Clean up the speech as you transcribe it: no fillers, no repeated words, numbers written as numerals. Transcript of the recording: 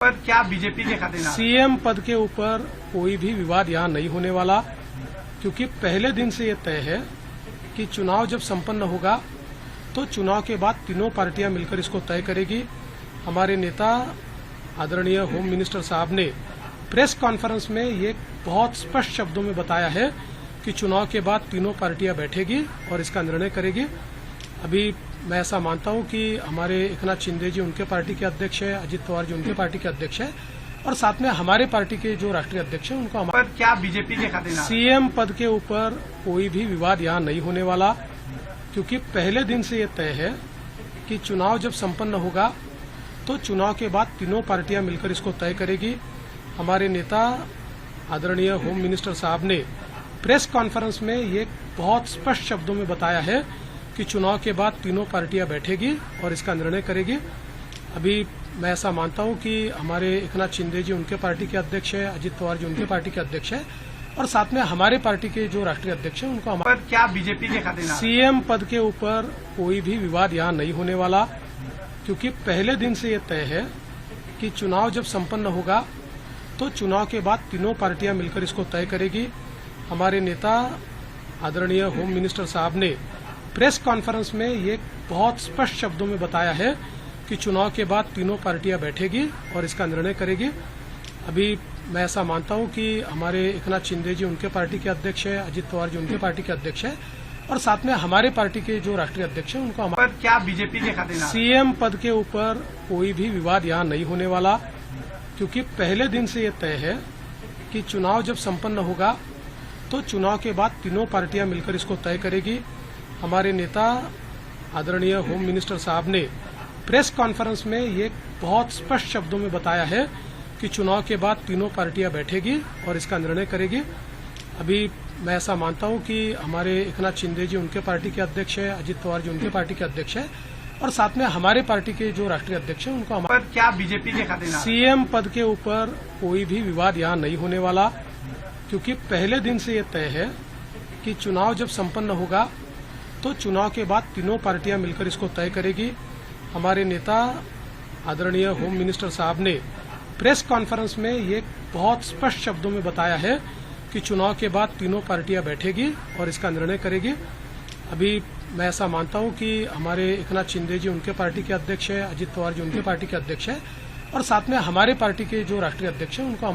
पर क्या बीजेपी के खाते ना सीएम पद के ऊपर कोई भी विवाद यहाँ नहीं होने वाला, क्योंकि पहले दिन से ये तय है कि चुनाव जब संपन्न होगा तो चुनाव के बाद तीनों पार्टियां मिलकर इसको तय करेगी। हमारे नेता आदरणीय होम मिनिस्टर साहब ने प्रेस कॉन्फ्रेंस में ये बहुत स्पष्ट शब्दों में बताया है कि चुनाव के बाद तीनों पार्टियां बैठेगी और इसका निर्णय करेगी। अभी मैं ऐसा मानता हूं कि हमारे एकनाथ शिंदे जी उनके पार्टी के अध्यक्ष है, अजित पवार जी उनके पार्टी के अध्यक्ष है और साथ में हमारे पार्टी के जो राष्ट्रीय अध्यक्ष है उनको पर क्या बीजेपी के खाते ना सीएम पद के ऊपर कोई भी विवाद यहाँ नहीं होने वाला, क्योंकि पहले दिन से ये तय है कि चुनाव जब संपन्न होगा तो चुनाव के बाद तीनों पार्टियां मिलकर इसको तय करेगी। हमारे नेता आदरणीय होम मिनिस्टर साहब ने प्रेस कॉन्फ्रेंस में ये बहुत स्पष्ट शब्दों में बताया है कि चुनाव के बाद तीनों पार्टियां बैठेगी और इसका निर्णय करेगी। अभी मैं ऐसा मानता हूं कि हमारे एकनाथ शिंदे जी उनके पार्टी के अध्यक्ष है, अजित पवार जी उनके पार्टी के अध्यक्ष है और साथ में हमारे पार्टी के जो राष्ट्रीय अध्यक्ष है उनको पर क्या बीजेपी के खाते ना सीएम पद के ऊपर कोई भी विवाद यहाँ नहीं होने वाला, क्योंकि पहले दिन से ये तय है कि चुनाव जब संपन्न होगा तो चुनाव के बाद तीनों पार्टियां मिलकर इसको तय करेगी। हमारे नेता आदरणीय होम मिनिस्टर साहब ने प्रेस कॉन्फ्रेंस में ये बहुत स्पष्ट शब्दों में बताया है कि चुनाव के बाद तीनों पार्टियां बैठेगी और इसका निर्णय करेगी। अभी मैं ऐसा मानता हूं कि हमारे एकनाथ शिंदे जी उनके पार्टी के अध्यक्ष है, अजित पवार जी उनके पार्टी के अध्यक्ष है और साथ में हमारे पार्टी के जो राष्ट्रीय अध्यक्ष है उनको पर क्या बीजेपी के खाते ना सीएम पद के ऊपर कोई भी विवाद यहाँ नहीं होने वाला, क्योंकि पहले दिन से ये तय है कि चुनाव जब संपन्न होगा तो चुनाव के बाद तीनों पार्टियां मिलकर इसको तय करेगी। हमारे नेता आदरणीय होम मिनिस्टर साहब ने प्रेस कॉन्फ्रेंस में ये बहुत स्पष्ट शब्दों में बताया है कि चुनाव के बाद तीनों पार्टियां बैठेगी और इसका निर्णय करेगी। अभी मैं ऐसा मानता हूं कि हमारे एकनाथ शिंदे जी उनके पार्टी के अध्यक्ष है, अजित पवार जी उनके पार्टी के अध्यक्ष है और साथ में हमारे पार्टी के जो राष्ट्रीय अध्यक्ष है उनको पर क्या बीजेपी के खाते ना सीएम पद के ऊपर कोई भी विवाद यहाँ नहीं होने वाला, क्योंकि पहले दिन से ये तय है कि चुनाव जब संपन्न होगा तो चुनाव के बाद तीनों पार्टियां मिलकर इसको तय करेगी। हमारे नेता आदरणीय होम मिनिस्टर साहब ने प्रेस कॉन्फ्रेंस में ये बहुत स्पष्ट शब्दों में बताया है कि चुनाव के बाद तीनों पार्टियां बैठेगी और इसका निर्णय करेगी। अभी मैं ऐसा मानता हूं कि हमारे एकनाथ शिंदे जी उनके पार्टी के अध्यक्ष है, अजित पवार जी उनके पार्टी के अध्यक्ष है और साथ में हमारे पार्टी के जो राष्ट्रीय अध्यक्ष है उनको